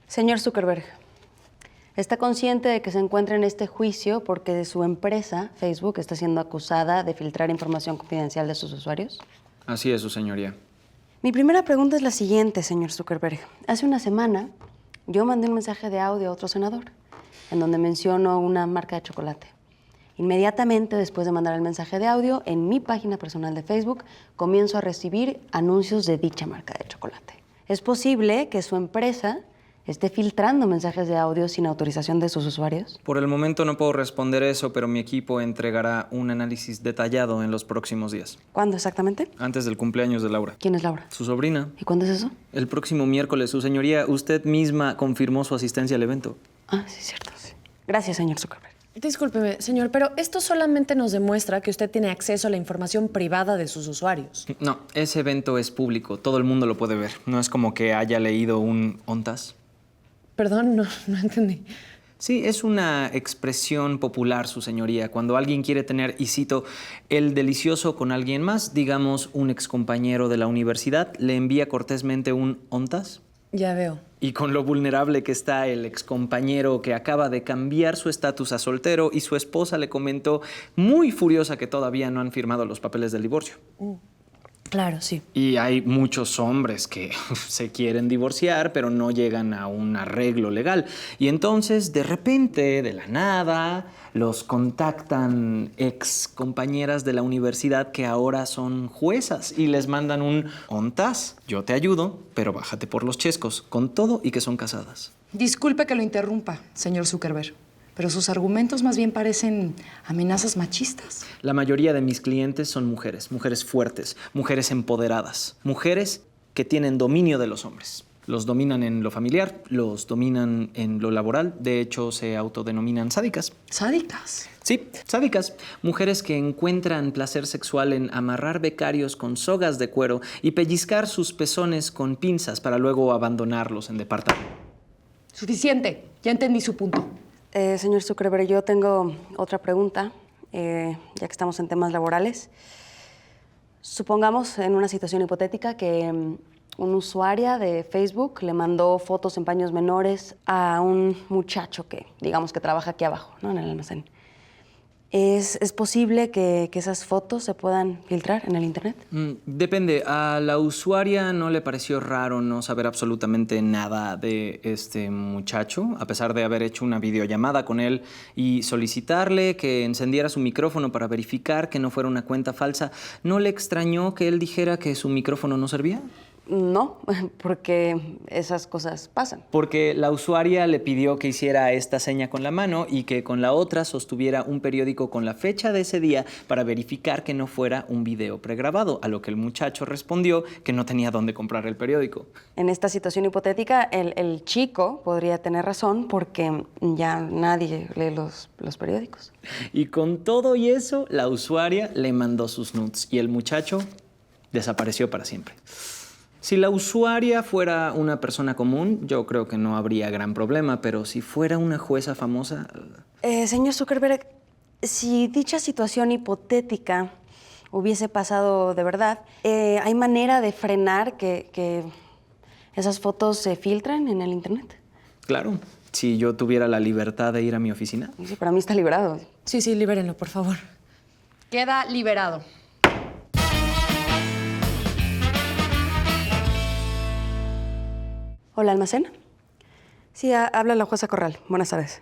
Señor Zuckerberg, ¿está consciente de que se encuentra en este juicio porque su empresa, Facebook, está siendo acusada de filtrar información confidencial de sus usuarios? Así es, su señoría. Mi primera pregunta es la siguiente, señor Zuckerberg. Hace una semana yo mandé un mensaje de audio a otro senador en donde menciono una marca de chocolate. Inmediatamente después de mandar el mensaje de audio, en mi página personal de Facebook comienzo a recibir anuncios de dicha marca de chocolate. ¿Es posible que su empresa esté filtrando mensajes de audio sin autorización de sus usuarios? Por el momento no puedo responder eso, pero mi equipo entregará un análisis detallado en los próximos días. ¿Cuándo exactamente? Antes del cumpleaños de Laura. ¿Quién es Laura? Su sobrina. ¿Y cuándo es eso? El próximo miércoles, su señoría, usted misma confirmó su asistencia al evento. Ah, sí, es cierto. Sí. Gracias, señor Zuckerberg. Discúlpeme, señor, pero esto solamente nos demuestra que usted tiene acceso a la información privada de sus usuarios. No, ese evento es público, todo el mundo lo puede ver. No es como que haya leído un ONTAS. Perdón, no entendí. Sí, es una expresión popular, su señoría. Cuando alguien quiere tener, y cito, el delicioso con alguien más, digamos un excompañero de la universidad, le envía cortésmente un ONTAS. Ya veo. Y con lo vulnerable que está el excompañero que acaba de cambiar su estatus a soltero y su esposa le comentó muy furiosa que todavía no han firmado los papeles del divorcio. Claro, sí. Y hay muchos hombres que se quieren divorciar, pero no llegan a un arreglo legal. Y entonces, de repente, de la nada, los contactan ex compañeras de la universidad que ahora son juezas y les mandan un ONTAS. Yo te ayudo, pero bájate por los chescos, con todo y que son casadas. Disculpe que lo interrumpa, señor Zuckerberg, pero sus argumentos más bien parecen amenazas machistas. La mayoría de mis clientes son mujeres, mujeres fuertes, mujeres empoderadas, mujeres que tienen dominio de los hombres. Los dominan en lo familiar, los dominan en lo laboral, de hecho se autodenominan sádicas. ¿Sádicas? Sí, sádicas. Mujeres que encuentran placer sexual en amarrar becarios con sogas de cuero y pellizcar sus pezones con pinzas para luego abandonarlos en departamento. Suficiente, ya entendí su punto. Señor Zuckerberg, yo tengo otra pregunta, ya que estamos en temas laborales. Supongamos en una situación hipotética que una usuaria de Facebook le mandó fotos en paños menores a un muchacho que, digamos, que trabaja aquí abajo, ¿no? En el almacén. ¿Es posible que esas fotos se puedan filtrar en el internet? Depende. A la usuaria no le pareció raro no saber absolutamente nada de este muchacho, a pesar de haber hecho una videollamada con él y solicitarle que encendiera su micrófono para verificar que no fuera una cuenta falsa. ¿No le extrañó que él dijera que su micrófono no servía? No, porque esas cosas pasan. Porque la usuaria le pidió que hiciera esta seña con la mano y que con la otra sostuviera un periódico con la fecha de ese día para verificar que no fuera un video pregrabado, a lo que el muchacho respondió que no tenía dónde comprar el periódico. En esta situación hipotética, el chico podría tener razón porque ya nadie lee los periódicos. Y con todo y eso, la usuaria le mandó sus nudes y el muchacho desapareció para siempre. Si la usuaria fuera una persona común, yo creo que no habría gran problema, pero si fuera una jueza famosa... Señor Zuckerberg, si dicha situación hipotética hubiese pasado de verdad, ¿hay manera de frenar que esas fotos se filtren en el internet? Claro, si yo tuviera la libertad de ir a mi oficina. Sí, para mí está librado. Sí, libérenlo, por favor. Queda liberado. Hola, ¿almacén? Sí, habla la jueza Corral. Buenas tardes.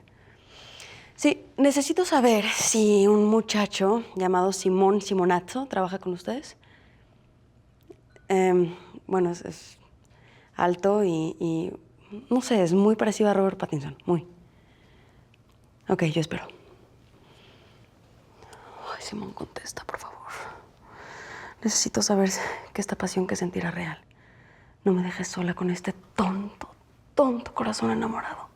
Sí, necesito saber si un muchacho llamado Simón Simonazzo trabaja con ustedes. Bueno, es alto y no sé, es muy parecido a Robert Pattinson, muy. Ok, yo espero. Ay, Simón, contesta, por favor. Necesito saber que esta pasión que sentirá real. No me dejes sola con este tonto corazón enamorado.